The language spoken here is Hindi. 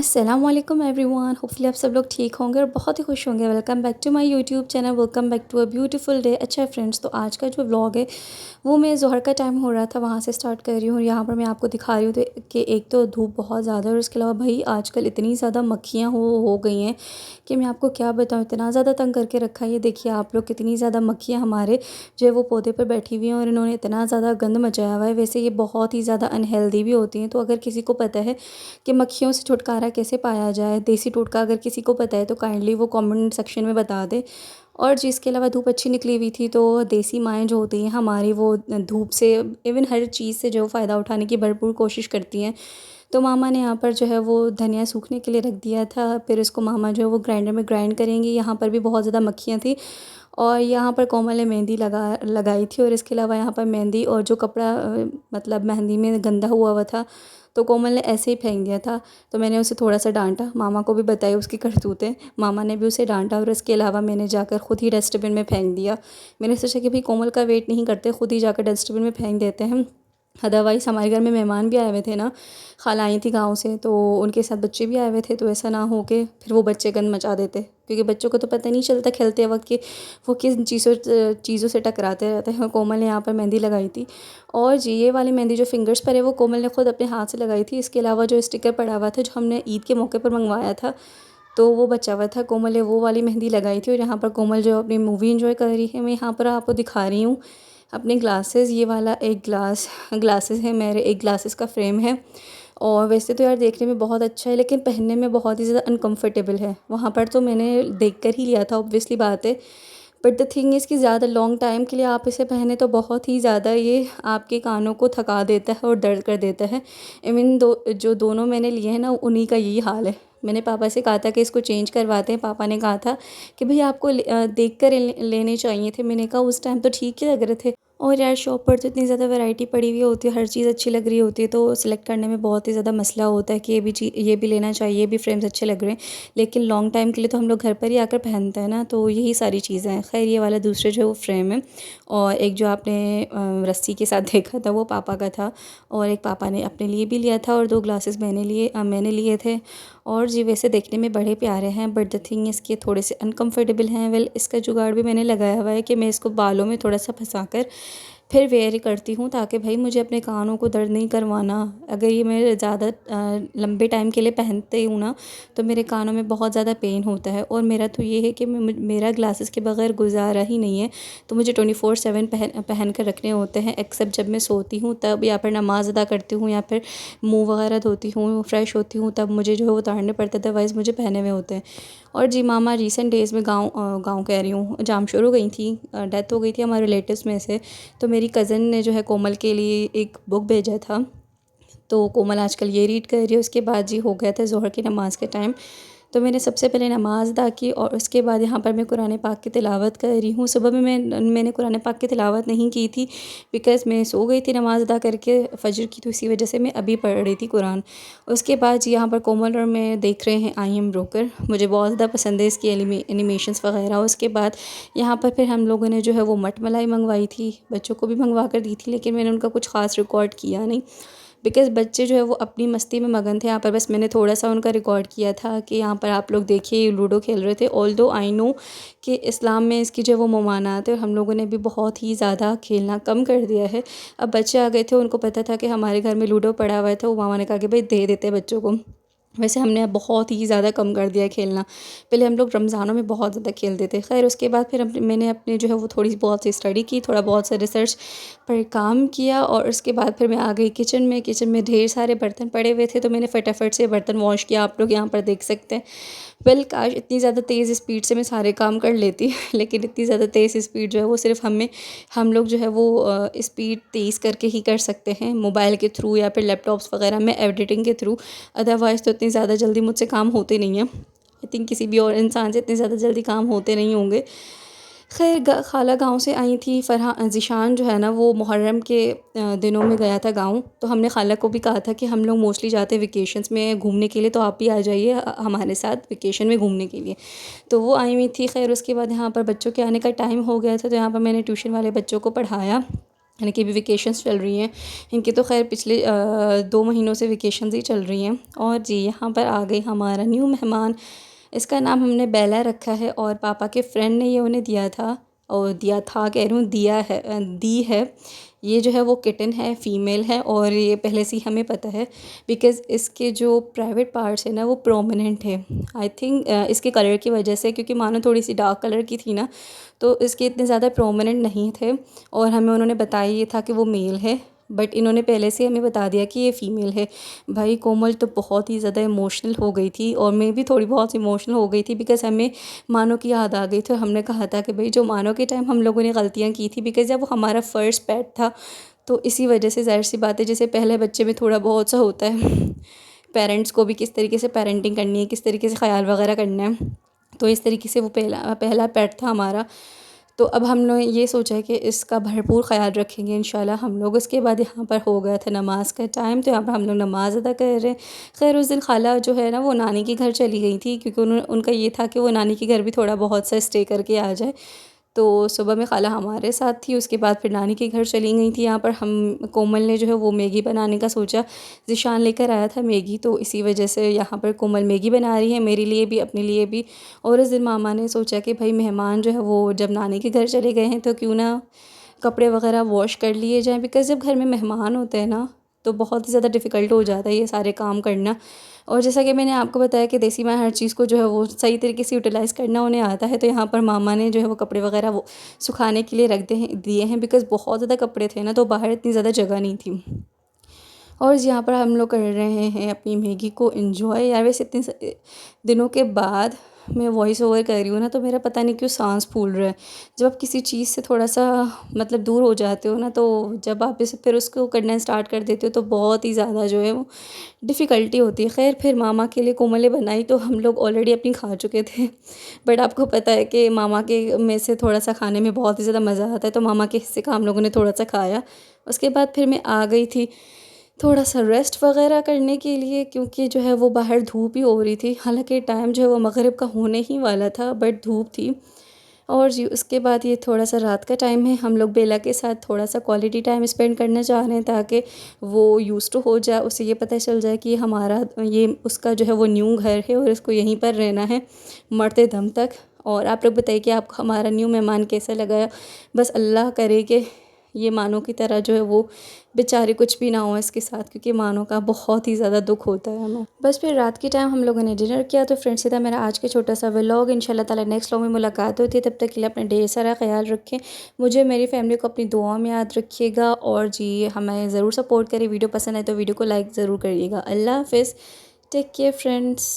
अस्सलाम वालेकुम एवरीवन। होपफुली आप सब लोग ठीक होंगे और बहुत ही खुश होंगे। Welcome back to my YouTube channel, welcome back to a beautiful day. अच्छा फ्रेंड्स, तो आज का जो व्लॉग है वो मैं ज़ोहर का टाइम हो रहा था वहाँ से स्टार्ट कर रही हूँ। यहाँ पर मैं आपको दिखा रही हूँ तो कि एक तो धूप बहुत ज़्यादा है और उसके अलावा भाई आजकल इतनी ज़्यादा मक्खियाँ हो गई हैं कि मैं आपको क्या बताऊँ, इतना ज़्यादा तंग करके रखा है। ये देखिए आप लोग, कितनी ज़्यादा मक्खियाँ हमारे जो है वो पौधे पर बैठी हुई हैं और इन्होंने इतना ज़्यादा गंद मचाया हुआ है। वैसे ये बहुत ही ज़्यादा अनहेल्दी भी होती हैं, तो अगर किसी को पता है कि मक्खियों से छुटकारा कैसे पाया जाए, देसी टोटका अगर किसी को पता है तो काइंडली वो कमेंट सेक्शन में बता दे। और जिसके अलावा धूप अच्छी निकली हुई थी तो देसी माएँ जो होती हैं हमारी, वो धूप से इवन हर चीज़ से जो फ़ायदा उठाने की भरपूर कोशिश करती हैं। तो मामा ने यहाँ पर जो है वो धनिया सूखने के लिए रख दिया था, फिर इसको मामा जो है वो ग्राइंडर में ग्राइंड करेंगी। यहाँ पर भी बहुत ज़्यादा मक्खियाँ थी और यहाँ पर कोमल ने मेहंदी लगाई थी और इसके अलावा यहाँ पर मेहंदी और जो कपड़ा मतलब मेहंदी में गंदा हुआ था तो कोमल ने ऐसे ही फेंक दिया था। तो मैंने उसे थोड़ा सा डांटा, मामा को भी बताई उसकी करतूतें। मामा ने भी उसे डांटा और इसके अलावा मैंने जाकर ख़ुद ही डस्टबिन में फेंक दिया। मैंने सोचा कि भाई कोमल का वेट नहीं करते, ख़ुद ही जाकर डस्टबिन में फेंक देते हैं। अदरवाइज़ हमारे घर में मेहमान भी आए हुए थे ना, खाला आई थी गाँव से, तो उनके साथ बच्चे भी आए हुए थे, तो ऐसा ना हो कि फिर वो बच्चे गंद मचा देते, क्योंकि बच्चों को तो पता नहीं चलता खेलते वक्त कि वो किस चीज़ों से टकराते रहते हैं। कोमल ने यहाँ पर मेहंदी लगाई थी और जी ये वाली मेहंदी जो फिंगर्स पर है वो कोमल ने खुद अपने हाथ से लगाई थी। इसके अलावा जो स्टिकर पड़ा हुआ था जो हमने ईद के मौके पर मंगवाया था तो वो बचा हुआ था, कोमल ने वो वाली मेहंदी लगाई थी। और यहाँ पर कोमल जो अपनी मूवी एंजॉय कर रही है, मैं यहाँ पर आपको दिखा रही हूँ अपने ग्लासेस। ये वाला एक ग्लासेस है मेरे, एक ग्लासेस का फ्रेम है और वैसे तो यार देखने में बहुत अच्छा है लेकिन पहनने में बहुत ही ज़्यादा अनकंफर्टेबल है। वहाँ पर तो मैंने देख कर ही लिया था, ऑब्वियसली बात है, बट द थिंग इज़ कि ज़्यादा लॉन्ग टाइम के लिए आप इसे पहने तो बहुत ही ज़्यादा ये आपके कानों को थका देता है और दर्द कर देता है। इवन जो दोनों मैंने लिए हैं ना, उन्हीं का यही हाल है। मैंने पापा से कहा था कि इसको चेंज करवाते हैं, पापा ने कहा था कि भाई आपको देख कर लेने चाहिए थे। मैंने कहा उस टाइम तो ठीक ही लग रहे थे। और यार शॉप पर तो इतनी ज़्यादा वैरायटी पड़ी हुई होती है, हर चीज़ अच्छी लग रही होती है, तो सिलेक्ट करने में बहुत ही ज़्यादा मसला होता है कि ये भी लेना चाहिए, ये भी फ्रेम्स अच्छे लग रहे हैं। लेकिन लॉन्ग टाइम के लिए तो हम लोग घर पर ही आकर पहनते हैं ना, तो यही सारी चीज़ें हैं। खैर ये वाला दूसरे जो फ्रेम है और एक जो आपने रस्सी के साथ देखा था वो पापा का था और एक पापा ने अपने लिए भी लिया था और 2 ग्लासेस मैंने लिए थे। और जी वैसे देखने में बड़े प्यारे हैं, बट द थिंग इसके थोड़े से अनकंफर्टेबल हैं। वेल इसका जुगाड़ भी मैंने लगाया हुआ है कि मैं इसको बालों में थोड़ा सा फंसा कर फिर वेयर करती हूँ, ताकि भाई मुझे अपने कानों को दर्द नहीं करवाना। अगर ये मैं ज़्यादा लंबे टाइम के लिए पहनते हूँ ना तो मेरे कानों में बहुत ज़्यादा पेन होता है। और मेरा तो ये है कि मेरा ग्लासेस के बगैर गुजारा ही नहीं है, तो मुझे 24/7 पहन कर रखने होते हैं, एक्सेप्ट जब मैं सोती हूँ तब, या फिर नमाज़ अदा करती हूँ, या फिर मुँह वगैरह धोती हूँ, फ्रेश होती हूँ, तब मुझे जो है वो उतारने पड़ते हैं, अदरवाइज़ मुझे पहने हुए होते हैं। और जी मामा रिसेंट डेज़ में गाँव कह रही हूँ, जामशोर गई थी, डेथ हो गई थी हमारे रिलेटिव्स में से। तो मेरी कज़न ने जो है कोमल के लिए एक बुक भेजा था, तो कोमल आजकल ये रीड कर रही है। उसके बाद जी हो गया था ज़ोहर की नमाज़ के टाइम, तो मैंने सबसे पहले नमाज़ अदा की और उसके बाद यहाँ पर मैं कुरान पाक की तिलावत कर रही हूँ। सुबह में मैंने कुरान पाक की तिलावत नहीं की थी बिकॉज़ मैं सो गई थी नमाज़ अदा करके फ़जर की, तो इसी वजह से मैं अभी पढ़ रही थी कुरान। उसके बाद जी यहाँ पर कोमल और मैं देख रहे हैं आई एम ब्रोकर, मुझे बहुत ज़्यादा पसंद है इसकी एनिमेशंस वगैरह। उसके बाद यहाँ पर फिर हम लोगों ने जो है वो मटमलाई मंगवाई थी, बच्चों को भी मंगवा कर दी थी, लेकिन मैंने उनका कुछ ख़ास रिकॉर्ड किया नहीं बिकॉज़ बच्चे जो है वो अपनी मस्ती में मगन थे। यहाँ पर बस मैंने थोड़ा सा उनका रिकॉर्ड किया था कि यहाँ पर आप लोग देखिए लूडो खेल रहे थे। ऑल्दो आई नो कि इस्लाम में इसकी जो है वो ममानात है और हम लोगों ने भी बहुत ही ज़्यादा खेलना कम कर दिया है। अब बच्चे आ गए थे, उनको पता था कि हमारे घर में लूडो पड़ा हुआ था, वो मामा ने कहा कि भाई दे देते बच्चों को। वैसे हमने अब बहुत ही ज़्यादा कम कर दिया है खेलना, पहले हम लोग रमज़ानों में बहुत ज़्यादा खेलते थे। खैर उसके बाद फिर मैंने अपने जो है वो थोड़ी बहुत सी स्टडी की, थोड़ा बहुत सा रिसर्च पर काम किया और उसके बाद फिर मैं आ गई किचन में। किचन में ढेर सारे बर्तन पड़े हुए थे, तो मैंने फटाफट से बर्तन वॉश किया, आप लोग यहाँ पर देख सकते हैं। वेल काश इतनी ज़्यादा तेज़ स्पीड से मैं सारे काम कर लेती लेकिन इतनी ज़्यादा तेज़ स्पीड जो है वो सिर्फ हम लोग जो है वो स्पीड तेज़ करके ही कर सकते हैं, मोबाइल के थ्रू या फिर लैपटॉप्स वगैरह में एडिटिंग के थ्रू। अदरवाइज़ तो इतनी ज़्यादा जल्दी मुझसे काम होते नहीं हैं। आई थिंक किसी भी और इंसान से इतने ज़्यादा जल्दी काम होते नहीं होंगे। खैर खाला गांव से आई थी, ज़ीशान जो है ना वो मुहर्रम के दिनों में गया था गांव, तो हमने खाला को भी कहा था कि हम लोग मोस्टली जाते हैं वेकेशंस में घूमने के लिए, तो आप भी आ जाइए हमारे साथ वेकेशन में घूमने के लिए। तो वो आई हुई थी। खैर उसके बाद यहाँ पर बच्चों के आने का टाइम हो गया था, तो यहाँ पर मैंने ट्यूशन वाले बच्चों को पढ़ाया यानी कि अभी वेकेशंस चल रही हैं इनकी, तो खैर पिछले 2 महीनों से वेकेशंस ही चल रही हैं। और जी यहाँ पर आ गई हमारा न्यू मेहमान। इसका नाम हमने बेला रखा है और पापा के फ्रेंड ने ये उन्हें दिया था, और दिया था कह रही हूँ, दिया है, दी है। ये जो है वो किटन है, फ़ीमेल है, और ये पहले से ही हमें पता है बिकॉज़ इसके जो प्राइवेट पार्ट्स हैं ना वो प्रोमिनेंट है। आई थिंक इसके कलर की वजह से, क्योंकि मानो थोड़ी सी डार्क कलर की थी ना, तो इसके इतने ज़्यादा प्रोमिनेंट नहीं थे। और हमें उन्होंने बताया ये था कि वो मेल है, बट इन्होंने पहले से हमें बता दिया कि ये फ़ीमेल है। भाई कोमल तो बहुत ही ज़्यादा इमोशनल हो गई थी, और मैं भी थोड़ी बहुत इमोशनल हो गई थी बिकॉज़ हमें मानो की याद आ गई थी। और हमने कहा था कि भाई जो मानो के टाइम हम लोगों ने गलतियाँ की थी, बिकॉज़ जब वो हमारा फ़र्स्ट पेट था, तो इसी वजह से ज़ाहिर सी बात है, जैसे पहले बच्चे में थोड़ा बहुत सा होता है पेरेंट्स को भी किस तरीके से पेरेंटिंग करनी है, किस तरीके से ख्याल वगैरह करना है, तो इस तरीके से वो पहला पहला पेट था हमारा। तो अब हम लोग ये सोचा है कि इसका भरपूर ख़्याल रखेंगे इंशाल्लाह हम लोग। उसके बाद यहाँ पर हो गया था नमाज़ का टाइम, तो यहाँ पर हम लोग नमाज़ अदा कर रहे हैं। खैर उस दिन खाला जो है ना वो नानी के घर चली गई थी, क्योंकि उनका ये था कि वो नानी के घर भी थोड़ा बहुत सा स्टे करके आ जाए। तो सुबह में खाला हमारे साथ थी, उसके बाद फिर नानी के घर चली गई थी। यहाँ पर हम कोमल ने जो है वो मैगी बनाने का सोचा। ज़ीशान लेकर आया था मैगी, तो इसी वजह से यहाँ पर कोमल मैगी बना रही है, मेरे लिए भी अपने लिए भी। और उस दिन मामा ने सोचा कि भाई मेहमान जो है वो जब नानी के घर चले गए हैं तो क्यों ना कपड़े वगैरह वॉश कर लिए जाएँ, बिकॉज़ जब घर में मेहमान होते हैं ना तो बहुत ही ज़्यादा डिफ़िकल्ट हो जाता है ये सारे काम करना। और जैसा कि मैंने आपको बताया कि देसी माँ हर चीज़ को जो है वो सही तरीके से यूटिलाइज़ करना उन्हें आता है। तो यहाँ पर मामा ने जो है वो कपड़े वगैरह वो सुखाने के लिए रख दिए हैं, बिकॉज़ बहुत ज़्यादा कपड़े थे ना, तो बाहर इतनी ज़्यादा जगह नहीं थी। और यहाँ पर हम लोग कर रहे हैं अपनी मैगी को एंजॉय। यार वैसे इतने दिनों के बाद मैं वॉइस ओवर कर रही हूँ ना, तो मेरा पता नहीं क्यों सांस फूल रहा है। जब आप किसी चीज़ से थोड़ा सा मतलब दूर हो जाते हो ना, तो जब आप इसे फिर उसको करना स्टार्ट कर देते हो तो बहुत ही ज़्यादा जो है वो डिफ़िकल्टी होती है। खैर फिर मामा के लिए कोमल बनाई, तो हम लोग ऑलरेडी अपनी खा चुके थे। बट आपको पता है कि मामा के में से थोड़ा सा खाने में बहुत ही ज़्यादा मज़ा आता है, तो मामा के हिस्से का हम लोगों ने थोड़ा सा खाया। उसके बाद फिर मैं आ गई थी थोड़ा सा रेस्ट वगैरह करने के लिए, क्योंकि जो है वो बाहर धूप ही हो रही थी। हालांकि टाइम जो है वो मगरिब का होने ही वाला था, बट धूप थी। और जी उसके बाद ये थोड़ा सा रात का टाइम है, हम लोग बेला के साथ थोड़ा सा क्वालिटी टाइम स्पेंड करना चाह रहे हैं, ताकि वो यूज़ टू हो जाए, उसे ये पता चल जाए कि हमारा ये उसका जो है वो न्यू घर है और इसको यहीं पर रहना है मरते दम तक। और आप लोग बताइए कि आपको हमारा न्यू मेहमान कैसा लगा। बस अल्लाह करे कि ये मानो की तरह जो है वो बेचारे कुछ भी ना हो इसके साथ, क्योंकि मानो का बहुत ही ज़्यादा दुख होता है हमें। बस फिर रात के टाइम हम लोगों ने डिनर किया। तो फ्रेंड्स ये था मेरा आज का छोटा सा व्लॉग। इंशाल्लाह ताला नेक्स्ट व्लॉग में मुलाकात होती है, तब तक के लिए अपना ढेर सारा ख्याल रखें। मुझे मेरी फैमिली को अपनी दुआ में याद रखिएगा, और जी हमें ज़रूर सपोर्ट करें। वीडियो पसंद आए तो वीडियो को लाइक ज़रूर करिएगा। अल्लाह हाफ़िज़, टेक केयर फ्रेंड्स।